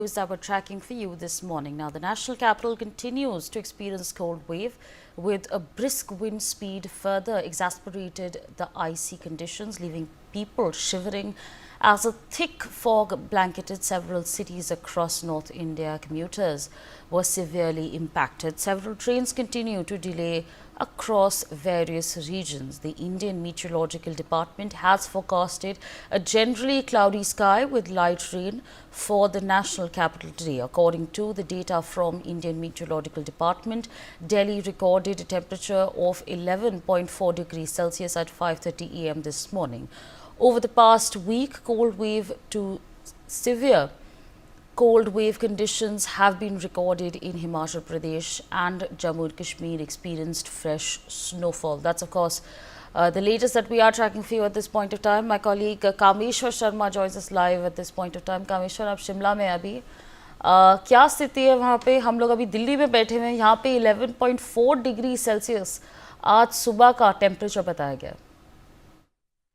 News that we're tracking for you this morning. Now, the national capital continues to experience cold wave with a brisk wind speed further exacerbated the icy conditions, leaving people shivering as a thick fog blanketed several cities across North India. Commuters were severely impacted. Several trains continue to delay across various regions. The Indian Meteorological Department has forecasted a generally cloudy sky with light rain for the national capital today. According to the data from Indian Meteorological Department, Delhi recorded a temperature of 11.4 degrees Celsius at 5:30 a.m. this morning. Over the past week, cold wave to severe cold wave conditions have been recorded in Himachal Pradesh, and Jammu and Kashmir experienced fresh snowfall. That's, of course, the latest that we are tracking for you at this point of time. My colleague Kameshwar Sharma joins us live at this point of time. Kameshwar, आप शिमला में अभी क्या स्थिति है वहाँ पे? हम लोग अभी दिल्ली में बैठे हुए हैं. यहाँ पे 11.4 डिग्री सेल्सियस आज सुबह का टेम्परेचर बताया गया.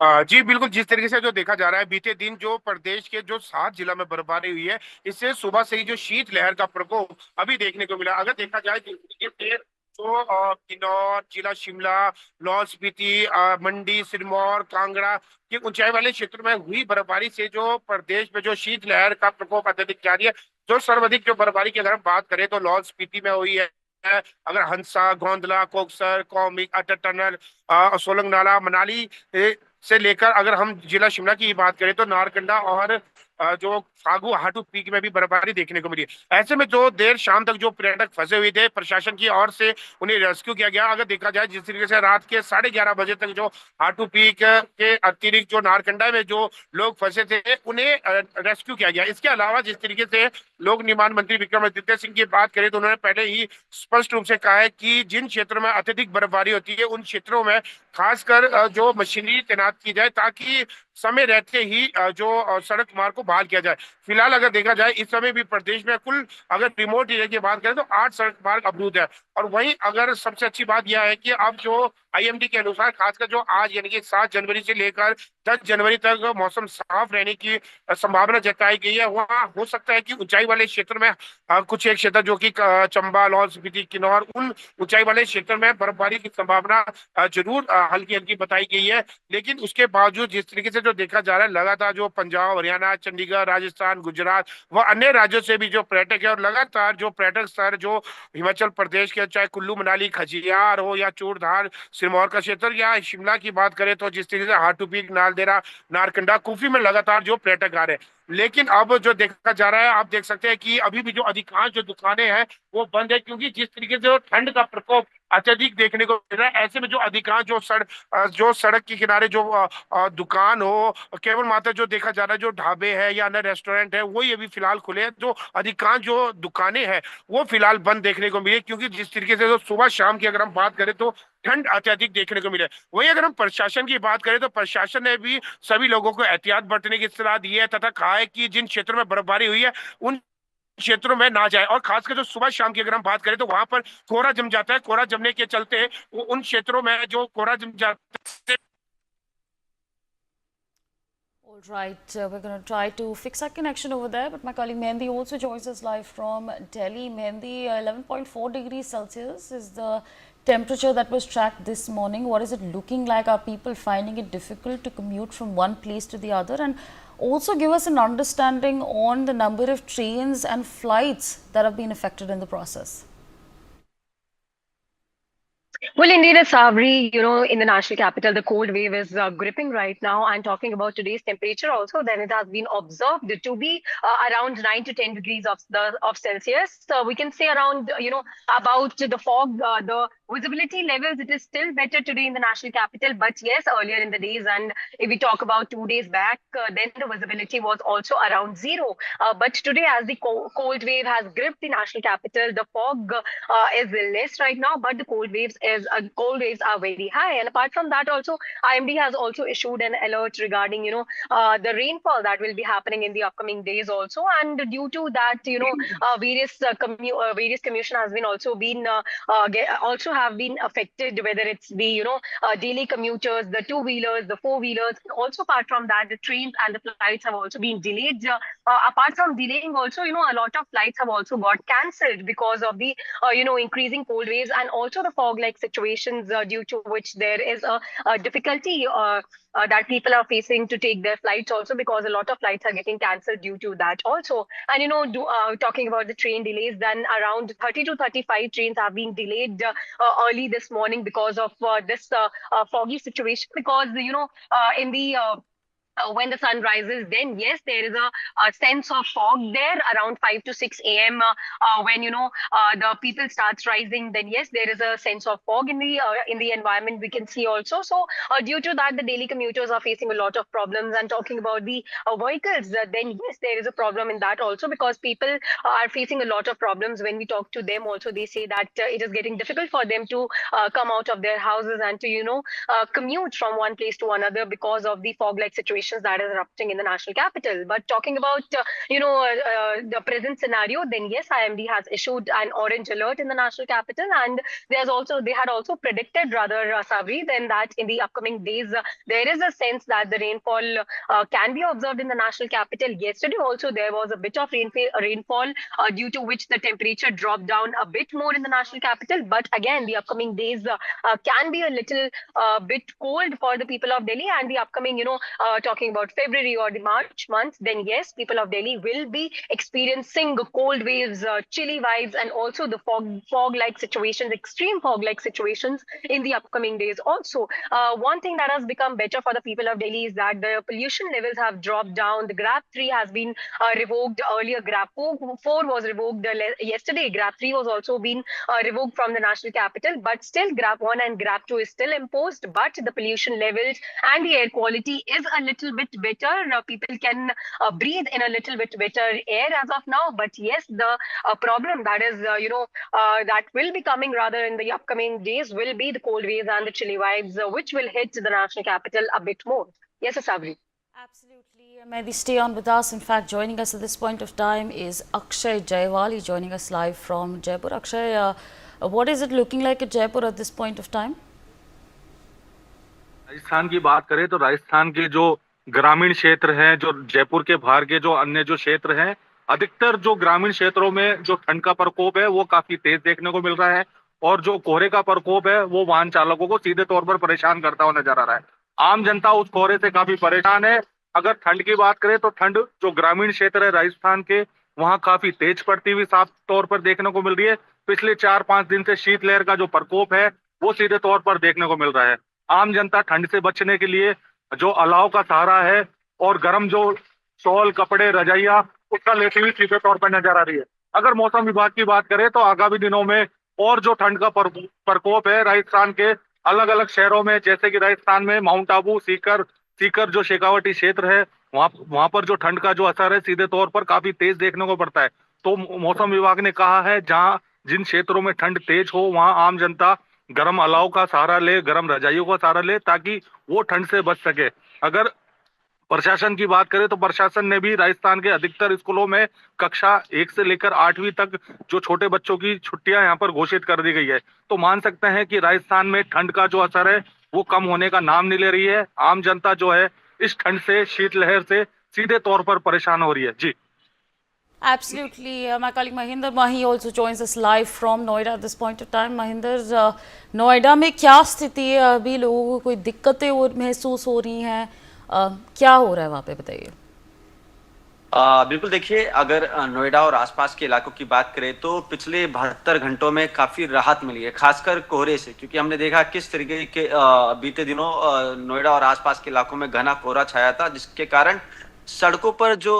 जी बिल्कुल, जिस तरीके से जो देखा जा रहा है बीते दिन जो प्रदेश के जो 7 जिला में बर्फबारी हुई है, इससे सुबह से ही जो शीत लहर का प्रकोप अभी देखने को मिला. अगर देखा जाए तो किन्नौर, जिला शिमला, लाहौल स्पीति, मंडी, सिरमौर, कांगड़ा के ऊंचाई वाले क्षेत्रों में हुई बर्फबारी से जो प्रदेश में जो शीत लहर का प्रकोप अत्यधिक जारी है. जो सर्वाधिक जो बर्फबारी की अगर हम बात करें तो लाहौल स्पीति में हुई है. अगर हंसा, गोंदला, कोकसर, कौमिक, अटल टनल, सोलंग नाला, मनाली से लेकर अगर हम जिला शिमला की बात करें तो नारकंडा और जो फागू हाटू पीक में भी बर्फबारी देखने को मिली. ऐसे में जो देर शाम तक जो पर्यटक फंसे हुए थे, प्रशासन की ओर से उन्हें रेस्क्यू किया गया. अगर देखा जाए जिस तरीके से रात के 11:30 बजे तक जो हाटू पीक के अतिरिक्त जो नारकंडा में जो लोग फंसे थे उन्हें रेस्क्यू किया गया. इसके अलावा जिस तरीके से लोक निर्माण मंत्री विक्रमादित्य सिंह की बात करें तो उन्होंने पहले ही स्पष्ट रूप से कहा है कि जिन क्षेत्रों में अत्यधिक बर्फबारी होती है उन क्षेत्रों में खासकर जो मशीनरी तैनात की जाए ताकि समय रहते ही जो सड़क मार्ग को बहाल किया जाए. फिलहाल अगर देखा जाए इस समय भी प्रदेश में कुल अगर रिमोट एरिया की बात करें तो 8 सड़क मार्ग अवरुद्ध है. और वहीं अगर सबसे अच्छी बात यह है कि अब जो आईएमडी के अनुसार खासकर जो आज यानी कि 7 जनवरी से लेकर 10 जनवरी तक मौसम साफ रहने की संभावना जताई गई है. वहां हो सकता है कि ऊंचाई वाले क्षेत्र में कुछ एक क्षेत्र जो कि चंबा, लाहौल स्पीति, किन्नौर, उन ऊंचाई वाले क्षेत्र में बर्फबारी की संभावना जरूर हल्की हल्की बताई गई है. लेकिन उसके बावजूद जिस तरीके से जो देखा जा रहा है लगातार जो पंजाब, हरियाणा, चंडीगढ़, राजस्थान, गुजरात व अन्य राज्यों से भी जो पर्यटक है और लगातार जो पर्यटक स्थल जो हिमाचल प्रदेश के चाहे कुल्लू मनाली खजियार हो या चूड़धार सिरमौर का क्षेत्र या शिमला की बात करें तो जिस तरीके से हाटू पीक, नालदेहरा, नारकंडा, कुफरी में लगातार जो पर्यटक आ रहे हैं. लेकिन अब जो देखा जा रहा है आप देख सकते हैं कि अभी भी जो अधिकांश जो दुकानें हैं वो बंद है क्योंकि जिस तरीके से ठंड का प्रकोप अत्यधिक देखने को मिल रहा है. ऐसे में जो अधिकांश जो सड़क के किनारे जो दुकान हो केवल मात्र जो देखा जा रहा है जो ढाबे है या अन्य रेस्टोरेंट है वही अभी फिलहाल खुले हैं. जो अधिकांश जो दुकानें हैं वो फिलहाल बंद देखने को मिली क्योंकि जिस तरीके से जो सुबह शाम की अगर हम बात करें तो ठंड अत्यधिक देखने को मिले. वहीं अगर हम प्रशासन की बात करें तो प्रशासन ने भी सभी लोगों को एहतियात बरतने की सलाह दी है तथा कहा है कि जिन क्षेत्रों में बर्फबारी हुई है उन क्षेत्रों में ना जाए. और खासकर जो सुबह शाम की अगर हम बात करें तो वहां पर कोहरा जम जाता है. कोहरा जमने के चलते वो उन क्षेत्रों में जो कोहरा जम जाता है. All right, we're going to try to fix our connection over there, but my colleague Mehendi also joins us live from Delhi. Mehendi, 11.4 degrees Celsius is the temperature that was tracked this morning. What is it looking like? Are people finding it difficult to commute from one place to the other? And also give us an understanding on the number of trains and flights that have been affected in the process. Well, indeed, Savri, in the national capital, the cold wave is gripping right now. And talking about today's temperature also, then it has been observed to be around 9 to 10 degrees of Celsius. So we can say around, about the fog, the visibility levels, it is still better today in the national capital. But yes, earlier in the days, and if we talk about 2 days back, then the visibility was also around zero. But today, as the cold wave has gripped the national capital, the fog is less right now, but the cold waves cold waves are very high. And apart from that, also IMD has also issued an alert regarding the rainfall that will be happening in the upcoming days also. And due to that, various commution has been also have been affected, whether it's the daily commuters, the two-wheelers, the four-wheelers. Also apart from that, the trains and the flights have also been delayed. Apart from delaying, also a lot of flights have also got cancelled because of the increasing cold waves, and also the fog-like situations, due to which there is a difficulty that people are facing to take their flights also, because a lot of flights are getting cancelled due to that also. And talking about the train delays, then around 30 to 35 trains have been delayed early this morning because of this foggy situation. Because in the when the sun rises, then yes, there is a sense of fog there around 5 to 6 a.m. When the people starts rising, then yes, there is a sense of fog in the environment, we can see also. So due to that, the daily commuters are facing a lot of problems. And talking about the vehicles, then yes, there is a problem in that also, because people are facing a lot of problems. When we talk to them also, they say that it is getting difficult for them to come out of their houses and to commute from one place to another because of the fog like situations that is erupting in the national capital. But talking about the present scenario, then yes, IMD has issued an orange alert in the national capital. And they had also predicted, rather, Sabri, then that in the upcoming days there is a sense that the rainfall can be observed in the national capital. Yesterday also there was a bit of rainfall, due to which the temperature dropped down a bit more in the national capital. But again, the upcoming days can be a little bit cold for the people of Delhi. And the upcoming, talking about February or the March month, then yes, people of Delhi will be experiencing cold waves, chilly vibes, and also the fog-like situations, extreme fog-like situations in the upcoming days. Also, one thing that has become better for the people of Delhi is that the pollution levels have dropped down. The GRAP 3 has been revoked earlier. GRAP 4 was revoked yesterday. GRAP 3 was also been revoked from the national capital, but still GRAP 1 and GRAP 2 is still imposed. But the pollution levels and the air quality is a little bit better. People can breathe in a little bit better air as of now. But yes, the problem that is, that will be coming rather in the upcoming days will be the cold waves and the chilly vibes, which will hit the national capital a bit more. Yes, Sabri. Absolutely. Mehdi, stay on with us. In fact, joining us at this point of time is Akshay Jaiwali, joining us live from Jaipur. Akshay, what is it looking like at Jaipur at this point of time? Rajasthan की बात करें तो राजस्थान के जो ग्रामीण क्षेत्र हैं, जो जयपुर के बाहर के जो अन्य जो क्षेत्र हैं, अधिकतर जो ग्रामीण क्षेत्रों में जो ठंड का प्रकोप है वो काफी तेज देखने को मिल रहा है। और जो कोहरे का प्रकोप है वो वाहन चालकों को सीधे तौर पर परेशान करता हुआ नजर आ रहा है। आम जनता उस कोहरे से काफी परेशान है। अगर ठंड की बात करें तो ठंड जो ग्रामीण क्षेत्र है राजस्थान के, वहां काफी तेज पड़ती हुई साफ तौर पर देखने को मिल रही है। पिछले 4-5 दिन से शीतलहर का जो प्रकोप है वो सीधे तौर पर देखने को मिल रहा है। आम जनता ठंड से बचने के लिए जो अलाव का सहारा है और गर्म जो शॉल, कपड़े, रजाइया उसका लेती हुई सीधे तौर पर नजर आ रही है। अगर मौसम विभाग की बात करें तो आगामी दिनों में और जो ठंड का प्रकोप है राजस्थान के अलग अलग शहरों में, जैसे कि राजस्थान में माउंट आबू, सीकर जो शेखावटी क्षेत्र है, वहां पर जो ठंड का जो असर है सीधे तौर पर काफी तेज देखने को पड़ता है। तो मौसम विभाग ने कहा है जिन क्षेत्रों में ठंड तेज हो वहां आम जनता गर्म अलाव का सहारा ले, गर्म रजाइयों का सहारा ले, ताकि वो ठंड से बच सके। अगर प्रशासन की बात करें तो प्रशासन ने भी राजस्थान के अधिकतर स्कूलों में कक्षा 1 से लेकर 8वीं तक जो छोटे बच्चों की छुट्टियां यहाँ पर घोषित कर दी गई है। तो मान सकते हैं कि राजस्थान में ठंड का जो असर है वो कम होने का नाम नहीं ले रही है। आम जनता जो है इस ठंड से, शीतलहर से सीधे तौर पर परेशान हो रही है। जी, Absolutely. My colleague Mahinder Mahi also joins us live from Noida at this point of time. Mahinder, Noida में क्या स्थिति है? अभी लोगों को कोई दिक्कतें और महसूस हो रही हैं? क्या हो रहा है वहाँ पे, बताइए। बिल्कुल, देखिए, अगर नोएडा और आसपास के इलाकों की बात करें तो पिछले 72 घंटों में काफी राहत मिली है, खासकर कोहरे से। क्योंकि हमने देखा किस तरीके के बीते दिनों नोएडा और आसपास के इलाकों में घना कोहरा छाया था, जिसके कारण सड़कों पर जो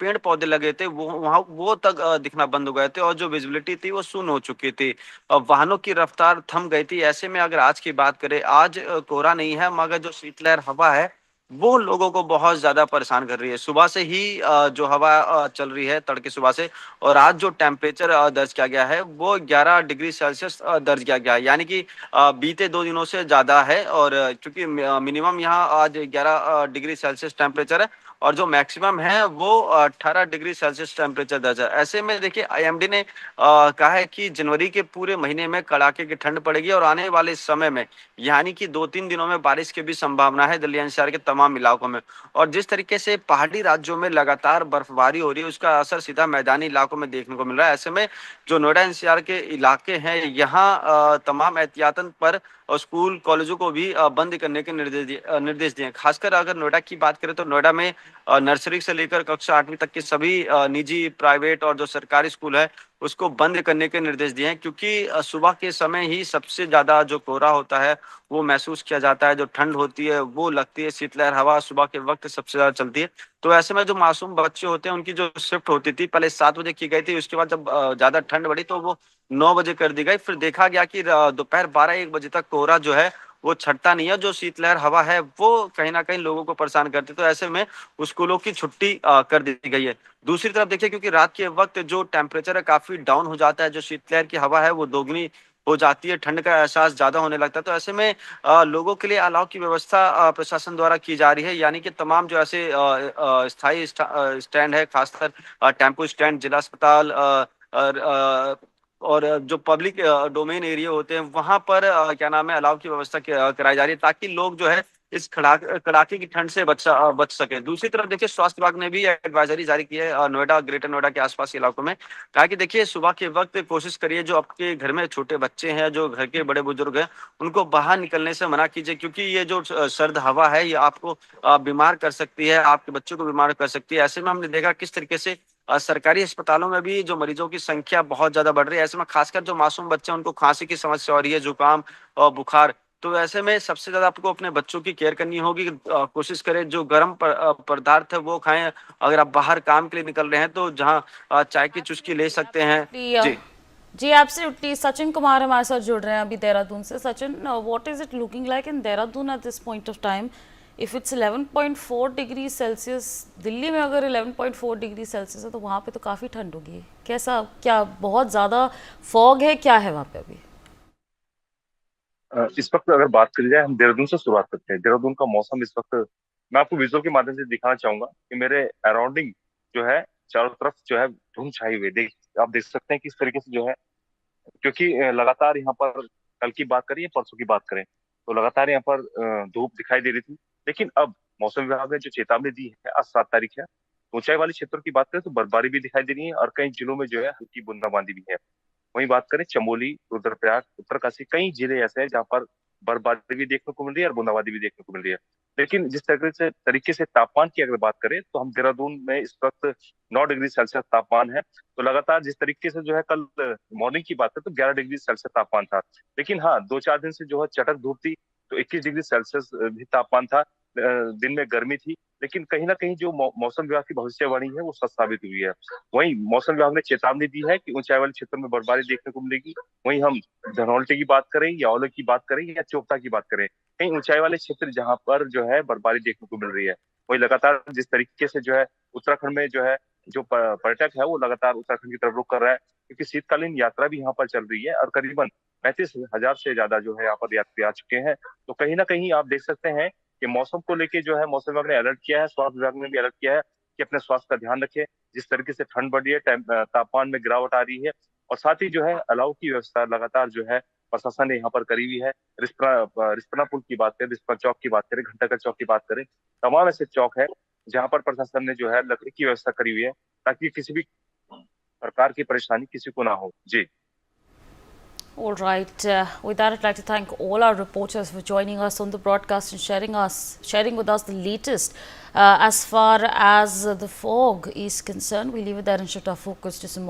पेड़ पौधे लगे थे वो तक दिखना बंद हो गए थे और जो विजिबिलिटी थी वो शून्य हो चुकी थी। वाहनों की रफ्तार थम गई थी। ऐसे में अगर आज की बात करें, आज कोहरा नहीं है मगर जो शीतलहर हवा है वो लोगों को बहुत ज्यादा परेशान कर रही है। सुबह से ही जो हवा चल रही है तड़के सुबह से, और आज जो टेम्परेचर दर्ज किया गया है वो 11 डिग्री सेल्सियस दर्ज किया गया है, यानी कि बीते 2 दिनों से ज्यादा है। और चूंकि मिनिमम यहाँ आज 11 डिग्री सेल्सियस टेम्परेचर है और जो मैक्सिमम है वो 18 डिग्री सेल्सियस टेम्परेचर दर्ज है। ऐसे में देखिए आईएमडी ने कहा है कि जनवरी के पूरे महीने में कड़ाके की ठंड पड़ेगी और आने वाले समय में यानी कि 2-3 दिनों में बारिश की भी संभावना है दिल्ली एनसीआर के तमाम इलाकों में। और जिस तरीके से पहाड़ी राज्यों में लगातार बर्फबारी हो रही है उसका असर सीधा मैदानी इलाकों में देखने को मिल रहा है। ऐसे में जो नोएडा एनसीआर के इलाके हैं यहाँ तमाम एहतियातन पर और स्कूल कॉलेजों को भी बंद करने के निर्देश दिए। खासकर अगर नोएडा की बात करें तो नोएडा में नर्सरी से लेकर कक्षा 8वीं तक के सभी निजी, प्राइवेट और जो सरकारी स्कूल है उसको बंद करने के निर्देश दिए हैं, क्योंकि सुबह के समय ही सबसे ज्यादा जो कोहरा होता है वो महसूस किया जाता है, जो ठंड होती है वो लगती है, शीतलहर हवा सुबह के वक्त सबसे ज्यादा चलती है। तो ऐसे में जो मासूम बच्चे होते हैं उनकी जो शिफ्ट होती थी पहले 7 बजे की गई थी, उसके बाद जब ज्यादा ठंड बढ़ी तो वो 9 बजे कर दी गई। फिर देखा गया कि दोपहर 12-1 बजे तक कोहरा जो है वो छटता नहीं है, जो शीतलहर हवा है वो कहीं ना कहीं लोगों को परेशान करती है। तो ऐसे में स्कूलों की छुट्टी कर दी गई है। दूसरी तरफ देखिए क्योंकि रात के वक्त जो टेम्परेचर है काफी डाउन हो जाता है, जो शीतलहर की हवा है वो दोगुनी हो जाती है, ठंड का एहसास ज्यादा होने लगता है। तो ऐसे में लोगों के लिए अलाव की व्यवस्था प्रशासन द्वारा की जा रही है, यानी कि तमाम जो ऐसे स्थायी स्टैंड है, खासकर टेम्पो स्टैंड, जिला अस्पताल और जो पब्लिक डोमेन एरिया होते हैं वहां पर क्या नाम है अलाव की व्यवस्था कराई जा रही है, ताकि लोग जो है इस कड़ाके की ठंड से बच सके। दूसरी तरफ देखिए स्वास्थ्य विभाग ने भी एडवाइजरी जारी की है नोएडा, ग्रेटर नोएडा के आसपास के इलाकों में। कहा कि देखिए सुबह के वक्त कोशिश करिए जो आपके घर में छोटे बच्चे हैं, जो घर के बड़े बुजुर्ग हैं, उनको बाहर निकलने से मना कीजिए, क्योंकि ये जो सर्द हवा है ये आपको बीमार कर सकती है, आपके बच्चों को बीमार कर सकती है। ऐसे में हमने देखा किस तरीके से सरकारी अस्पतालों में भी जो मरीजों की संख्या बहुत ज्यादा बढ़ रही है। ऐसे में खासकर जो मासूम बच्चे हैं उनको खांसी की समस्या हो रही है, जुकाम और बुखार। तो ऐसे में सबसे ज्यादा आपको अपने बच्चों की केयर करनी होगी। कोशिश करें जो गर्म पदार्थ है वो खाएं। अगर आप बाहर काम के लिए निकल रहे हैं तो जहां चाय की चुस्की ले सकते हैं। जी जी एब्सोल्युटली। सचिन कुमार हमारे साथ जुड़ रहे हैं अभी देहरादून से। Sachin, what is it looking like in Dehradun at this point of time? If it's 11.4 degree Celsius, Delhi में अगर 11.4 डिग्री सेल्सियस है तो वहाँ पे तो काफ़ी ठंड होगी। कैसा, क्या बहुत ज़्यादा फॉग है, क्या है वहाँ पे अभी? इस वक्त अगर बात करी जाए, हम देहरादून से शुरुआत करते हैं। देहरादून का मौसम इस वक्त मैं आपको विजुअल के माध्यम से दिखाना चाहूंगा कि मेरे अराउंडिंग जो है चारों तरफ जो है धुंध छाई हुई आप देख सकते हैं कि इस तरीके से जो है, क्योंकि लगातार यहाँ पर कल की बात करें या परसों की बात करें तो लगातार यहाँ पर धूप दिखाई दे रही थी। लेकिन अब मौसम विभाग ने जो चेतावनी दी है, आज 7 तारीख है, ऊंचाई वाले क्षेत्रों की बात करें तो बर्फबारी भी दिखाई दे रही है और कई जिलों में जो है हल्की बूंदाबांदी भी है। वहीं बात करें चमोली, रुद्रप्रयाग, उत्तरकाशी, कई जिले ऐसे हैं जहाँ पर बर्फबारी भी देखने को मिल रही है और बूंदाबांदी भी देखने को मिल रही है। लेकिन जिस तरीके से तापमान की अगर बात करें तो हम देहरादून में इस वक्त 9 डिग्री सेल्सियस तापमान है। तो लगातार जिस तरीके से जो है कल मॉर्निंग की बात करें तो 11 डिग्री सेल्सियस तापमान था। लेकिन हाँ, 2-4 दिन से जो है चटक धूप थी, तो 21 डिग्री सेल्सियस भी तापमान था। दिन में गर्मी थी, लेकिन कहीं ना कहीं जो मौसम विभाग की भविष्यवाणी है वो सच साबित हुई है। वहीं मौसम विभाग ने चेतावनी दी है कि ऊंचाई वाले क्षेत्रों में बर्फबारी देखने को मिलेगी। वहीं हम धनौल्टी की बात करें या औली की बात करें या चोपता की बात करें, कहीं ऊंचाई वाले क्षेत्र जहां पर जो है बर्फबारी देखने को मिल रही है। वही लगातार जिस तरीके से जो है उत्तराखंड में जो है जो पर्यटक है वो लगातार उत्तराखंड की तरफ रुख कर रहा है, क्योंकि शीतकालीन यात्रा भी यहाँ पर चल रही है और करीबन 35,000 से ज्यादा जो है यहाँ पर यात्री आ चुके हैं। तो कहीं ना कहीं आप देख सकते हैं कि मौसम को लेके जो है मौसम विभाग ने अलर्ट किया है, स्वास्थ्य विभाग ने भी अलर्ट किया है कि अपने स्वास्थ्य का ध्यान रखें। जिस तरीके से ठंड बढ़ रही है, तापमान में गिरावट आ रही है, और साथ ही जो है अलाव की व्यवस्था लगातार जो है प्रशासन ने यहाँ पर करी हुई है। रिस्पना पुल की बात करें, रिस्पना चौक की बात करें, घंटाघर चौक की बात करें, तमाम ऐसे चौक है जहाँ पर प्रशासन ने जो है लकड़ी की व्यवस्था करी हुई है ताकि किसी भी प्रकार की परेशानी किसी को ना हो। जी। All right. With that, I'd like to thank all our reporters for joining us on the broadcast and sharing with us the latest as far as the fog is concerned. We leave it there and shift our focus to some more